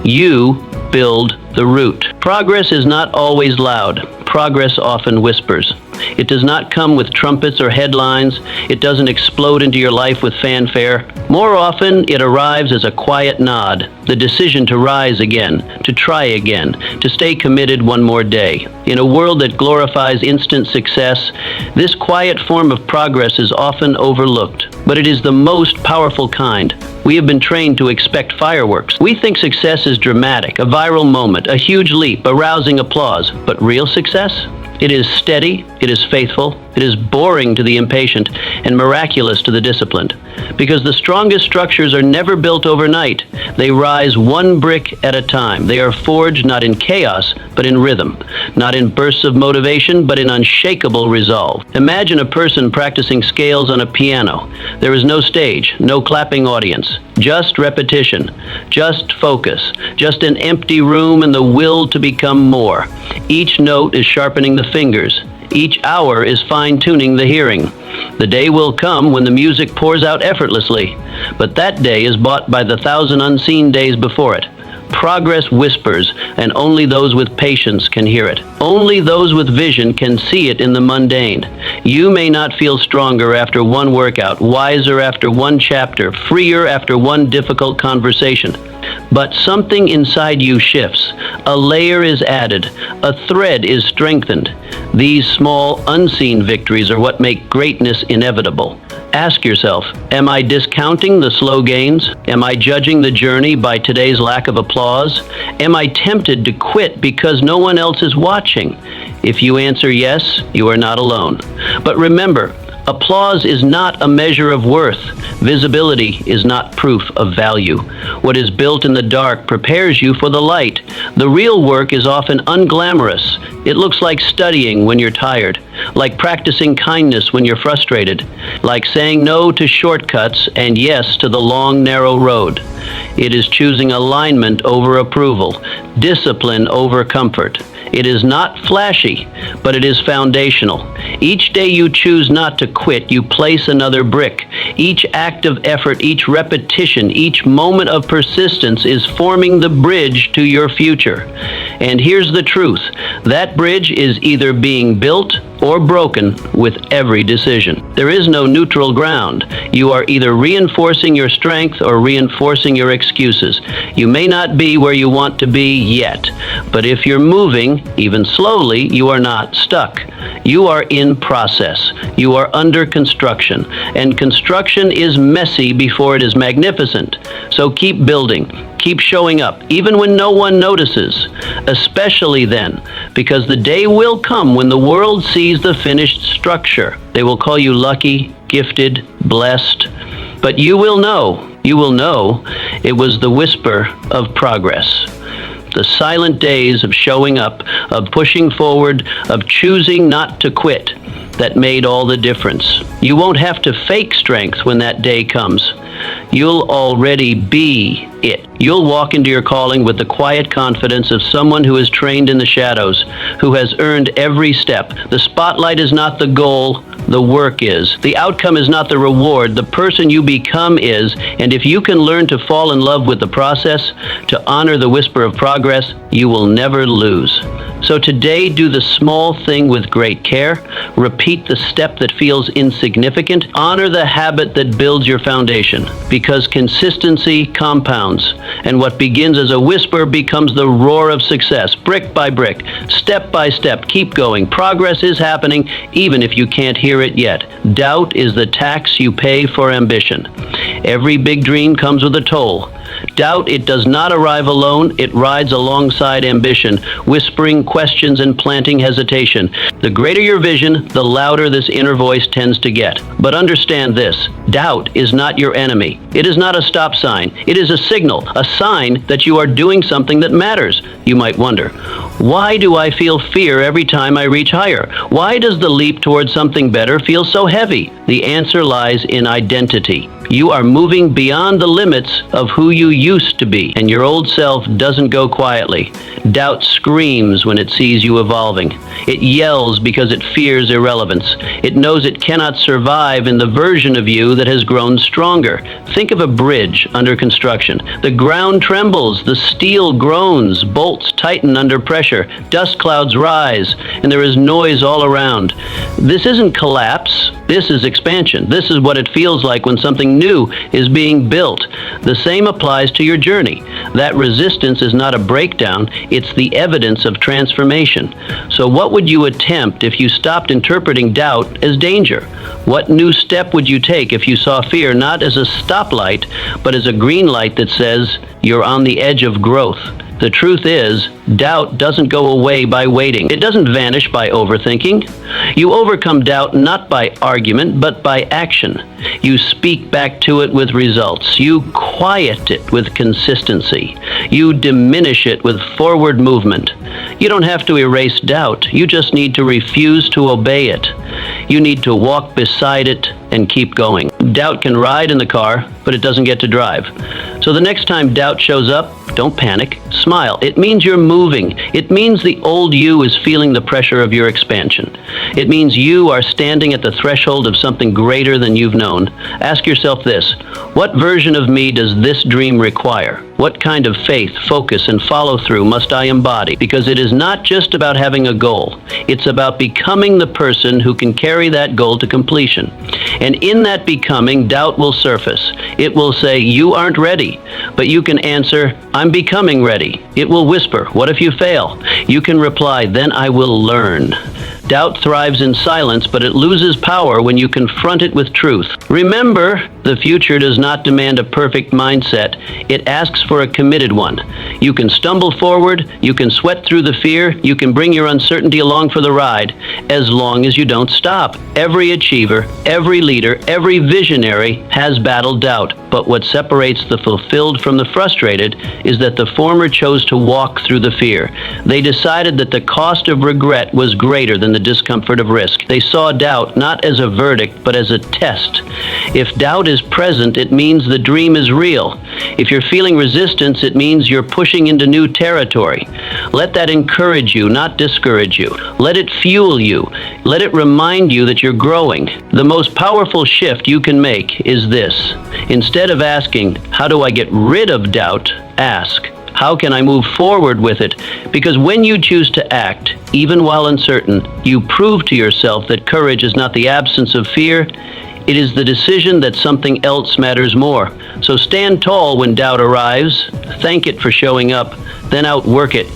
You build the root. Progress is not always loud. Progress often whispers. It does not come with trumpets or headlines. It doesn't explode into your life with fanfare. More often, it arrives as a quiet nod, the decision to rise again, to try again, to stay committed one more day. In a world that glorifies instant success, this quiet form of progress is often overlooked, but it is the most powerful kind. We have been trained to expect fireworks. We think success is dramatic, a viral moment, a huge leap, a rousing applause. But real success? It is steady, it is faithful, it is boring to the impatient, and miraculous to the disciplined. Because the strongest structures are never built overnight. They rise one brick at a time. They are forged not in chaos, but in rhythm. Not in bursts of motivation, but in unshakable resolve. Imagine a person practicing scales on a piano. There is no stage, no clapping audience. Just repetition, just focus, just an empty room and the will to become more. Each note is sharpening the fingers. Each hour is fine-tuning the hearing. The day will come when the music pours out effortlessly, but that day is bought by the 1,000 unseen days before it. Progress whispers, and only those with patience can hear it. Only those with vision can see it in the mundane. You may not feel stronger after one workout, wiser after one chapter, freer after one difficult conversation. But something inside you shifts. A layer is added. A thread is strengthened. These small, unseen victories are what make greatness inevitable. Ask yourself, am I discounting the slow gains? Am I judging the journey by today's lack of applause? Am I tempted to quit because no one else is watching? If you answer yes, you are not alone. But remember, applause is not a measure of worth. Visibility is not proof of value. What is built in the dark prepares you for the light. The real work is often unglamorous. It looks like studying when you're tired, like practicing kindness when you're frustrated, like saying no to shortcuts and yes to the long, narrow road. It is choosing alignment over approval, discipline over comfort. It is not flashy, but it is foundational. Each day you choose not to quit, you place another brick. Each act of effort, each repetition, each moment of persistence is forming the bridge to your future. And here's the truth. That bridge is either being built or broken with every decision. There is no neutral ground. You are either reinforcing your strength or reinforcing your excuses. You may not be where you want to be yet, but if you're moving, even slowly, you are not stuck. You are in process. You are under construction, and construction is messy before it is magnificent. So keep building. Keep showing up, even when no one notices, especially then, because the day will come when the world sees the finished structure. They will call you lucky, gifted, blessed, but you will know it was the whisper of progress. The silent days of showing up, of pushing forward, of choosing not to quit, that made all the difference. You won't have to fake strength when that day comes. You'll already be it. You'll walk into your calling with the quiet confidence of someone who is trained in the shadows, who has earned every step. The spotlight is not the goal, the work is. The outcome is not the reward, the person you become is. And if you can learn to fall in love with the process, to honor the whisper of progress, you will never lose. So today, do the small thing with great care. Repeat the step that feels insignificant. Honor the habit that builds your foundation, because consistency compounds, and what begins as a whisper becomes the roar of success, brick by brick, step by step. Keep going. Progress is happening, even if you can't hear it yet. Doubt is the tax you pay for ambition. Every big dream comes with a toll. Doubt, it does not arrive alone, it rides alongside ambition, whispering questions and planting hesitation. The greater your vision, the louder this inner voice tends to get. But understand this, doubt is not your enemy. It is not a stop sign. It is a signal, a sign that you are doing something that matters. You might wonder, why do I feel fear every time I reach higher? Why does the leap towards something better feel so heavy? The answer lies in identity. You are moving beyond the limits of who you used to be, and your old self doesn't go quietly. Doubt screams when it sees you evolving. It yells because it fears irrelevance. It knows it cannot survive in the version of you that has grown stronger. Think of a bridge under construction. The ground trembles, the steel groans, bolts tighten under pressure, dust clouds rise, and there is noise all around. This isn't collapse. This is expansion. This is what it feels like when something new is being built. The same applies to your journey. That resistance is not a breakdown, it's the evidence of transformation. So what would you attempt if you stopped interpreting doubt as danger? What new step would you take if you saw fear not as a stoplight, but as a green light that says you're on the edge of growth? The truth is, doubt doesn't go away by waiting. It doesn't vanish by overthinking. You overcome doubt not by argument, but by action. You speak back to it with results. You quiet it with consistency. You diminish it with forward movement. You don't have to erase doubt. You just need to refuse to obey it. You need to walk beside it and keep going. Doubt can ride in the car, but it doesn't get to drive. So the next time doubt shows up, don't panic. Smile. It means you're moving. It means the old you is feeling the pressure of your expansion. It means you are standing at the threshold of something greater than you've known. Ask yourself this: what version of me does this dream require? What kind of faith, focus, and follow-through must I embody? Because it is not just about having a goal. It's about becoming the person who can carry that goal to completion. And in that becoming, doubt will surface. It will say, you aren't ready. But you can answer, I'm becoming ready. It will whisper, what if you fail? You can reply, then I will learn. Doubt thrives in silence, but it loses power when you confront it with truth. Remember, the future does not demand a perfect mindset. It asks for a committed one. You can stumble forward, you can sweat through the fear, you can bring your uncertainty along for the ride, as long as you don't stop. Every achiever, every leader, every visionary has battled doubt. But what separates the fulfilled from the frustrated is that the former chose to walk through the fear. They decided that the cost of regret was greater than the discomfort of risk. They saw doubt not as a verdict, but as a test. If doubt is present, it means the dream is real. If you're feeling resistance, it means you're pushing into new territory. Let that encourage you, not discourage you. Let it fuel you. Let it remind you that you're growing. The most powerful shift you can make is this. Instead of asking, how do I get rid of doubt? Ask, how can I move forward with it? Because when you choose to act, even while uncertain, you prove to yourself that courage is not the absence of fear. It is the decision that something else matters more. So stand tall when doubt arrives, thank it for showing up, then outwork it,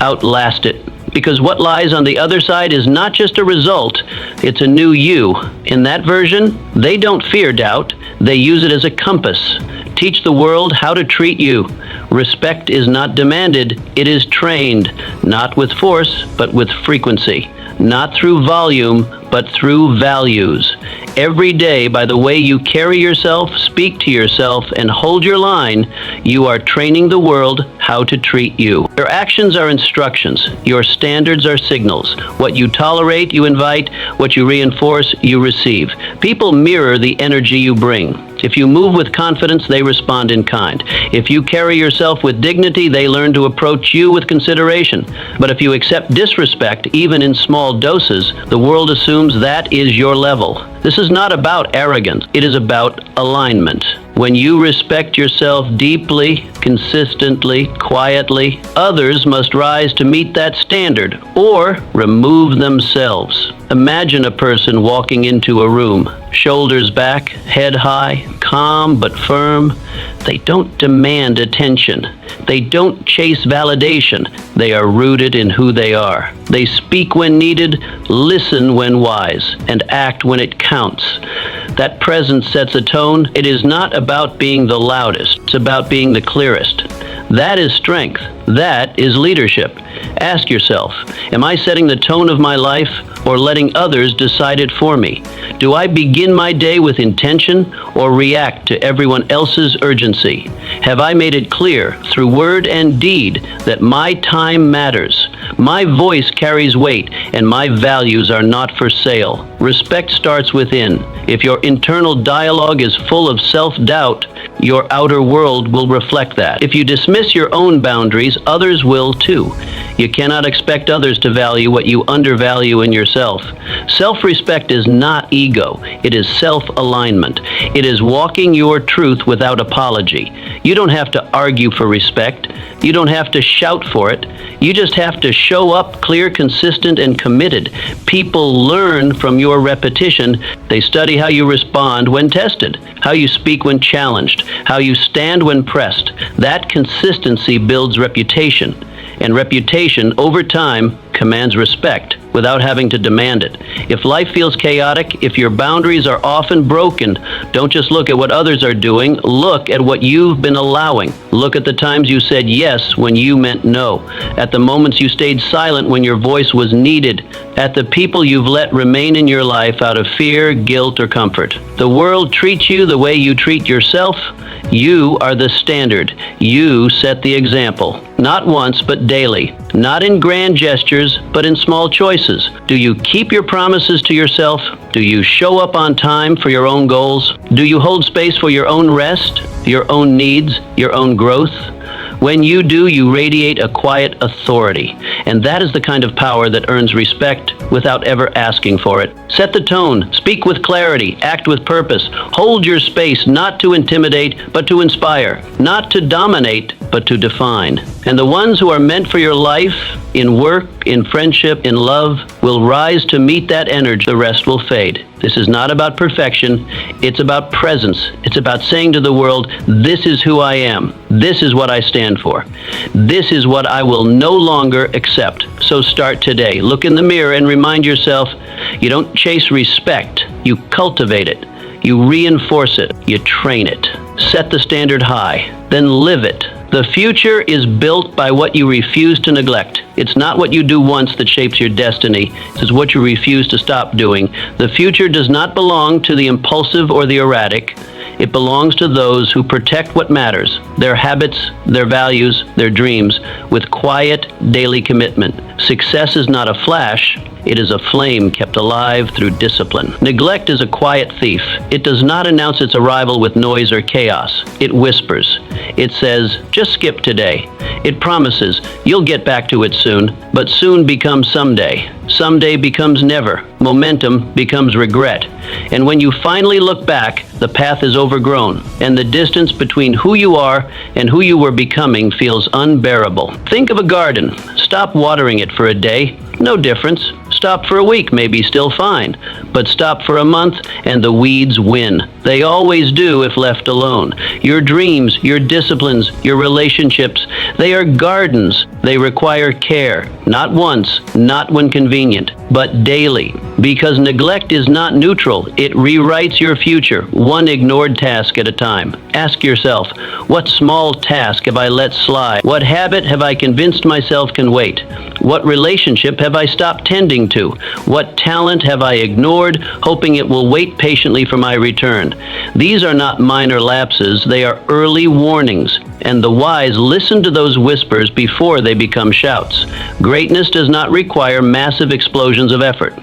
outlast it. Because what lies on the other side is not just a result, it's a new you. In that version, they don't fear doubt, they use it as a compass. Teach the world how to treat you. Respect is not demanded, it is trained, not with force, but with frequency. Not through volume, but through values. Every day, by the way you carry yourself, speak to yourself, and hold your line, you are training the world how to treat you. Your actions are instructions. Your standards are signals. What you tolerate, you invite. What you reinforce, you receive. People mirror the energy you bring. If you move with confidence, they respond in kind. If you carry yourself with dignity, they learn to approach you with consideration. But if you accept disrespect, even in small doses, the world assumes that is your level. This is not about arrogance. It is about alignment. When you respect yourself deeply, consistently, quietly, others must rise to meet that standard or remove themselves. Imagine a person walking into a room, shoulders back, head high, calm but firm. They don't demand attention. They don't chase validation. They are rooted in who they are. They speak when needed, listen when wise, and act when it counts. That presence sets a tone. It is not about being the loudest. It's about being the clearest. That is strength. That is leadership. Ask yourself, am I setting the tone of my life or letting others decide it for me? Do I begin my day with intention or react to everyone else's urgency? Have I made it clear through word and deed that my time matters, my voice carries weight, and my values are not for sale? Respect starts within. If your internal dialogue is full of self-doubt, your outer world will reflect that. If you dismiss your own boundaries, others will too. You cannot expect others to value what you undervalue in yourself. Self-respect is not ego. It is self-alignment. It is walking your truth without apology. You don't have to argue for respect. You don't have to shout for it. You just have to show up clear, consistent, and committed. People learn from your repetition. They study how you respond when tested, how you speak when challenged, how you stand when pressed. That consistency builds reputation, and reputation over time commands respect without having to demand it. If life feels chaotic, if your boundaries are often broken, don't just look at what others are doing, look at what you've been allowing. Look at the times you said yes when you meant no, at the moments you stayed silent when your voice was needed, at the people you've let remain in your life out of fear, guilt, or comfort. The world treats you the way you treat yourself. You are the standard. You set the example. Not once, but daily. Not in grand gestures, but in small choices. Do you keep your promises to yourself? Do you show up on time for your own goals? Do you hold space for your own rest, your own needs, your own growth? When you do, you radiate a quiet authority, and that is the kind of power that earns respect without ever asking for it. Set the tone, speak with clarity, act with purpose, hold your space not to intimidate but to inspire, not to dominate but to define. And the ones who are meant for your life, in work, in friendship, in love, will rise to meet that energy. The rest will fade. This is not about perfection. It's about presence. It's about saying to the world, this is who I am. This is what I stand for. This is what I will no longer accept. So start today. Look in the mirror and remind yourself, you don't chase respect. You cultivate it. You reinforce it. You train it. Set the standard high. Then live it. The future is built by what you refuse to neglect. It's not what you do once that shapes your destiny. It's what you refuse to stop doing. The future does not belong to the impulsive or the erratic. It belongs to those who protect what matters, their habits, their values, their dreams, with quiet, daily commitment. Success is not a flash. It is a flame kept alive through discipline. Neglect is a quiet thief. It does not announce its arrival with noise or chaos. It whispers. It says, just skip today. It promises, you'll get back to it soon, but soon becomes someday. Someday becomes never. Momentum becomes regret. And when you finally look back, the path is overgrown, and the distance between who you are and who you were becoming feels unbearable. Think of a garden. Stop watering it for a day. No difference. Stop for a week, maybe still fine. But stop for a month and the weeds win. They always do if left alone. Your dreams, your disciplines, your relationships, they are gardens. They require care. Not once, not when convenient, but daily. Because neglect is not neutral. It rewrites your future, one ignored task at a time. Ask yourself, what small task have I let slide? What habit have I convinced myself can wait? What relationship have I stopped tending to? What talent have I ignored, hoping it will wait patiently for my return? These are not minor lapses, they are early warnings. And the wise listen to those whispers before they become shouts. Greatness does not require massive explosions of effort.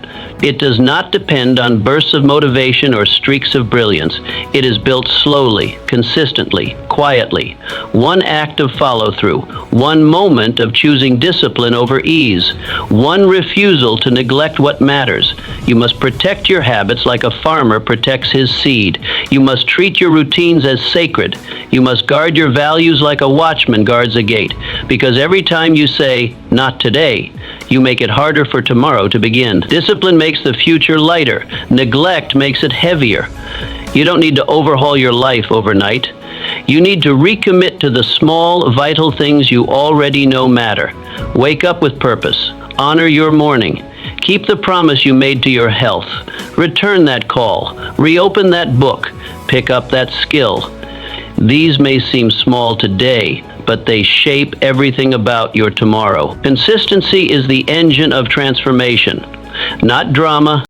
It does not depend on bursts of motivation or streaks of brilliance. It is built slowly, consistently, quietly. One act of follow-through, one moment of choosing discipline over ease, one refusal to neglect what matters. You must protect your habits like a farmer protects his seed. You must treat your routines as sacred. You must guard your values like a watchman guards a gate. Because every time you say, not today, you make it harder for tomorrow to begin. Discipline makes the future lighter. Neglect makes it heavier. You don't need to overhaul your life overnight. You need to recommit to the small, vital things you already know matter. Wake up with purpose. Honor your morning. Keep the promise you made to your health. Return that call. Reopen that book. Pick up that skill. These may seem small today, but they shape everything about your tomorrow. Consistency is the engine of transformation, not drama,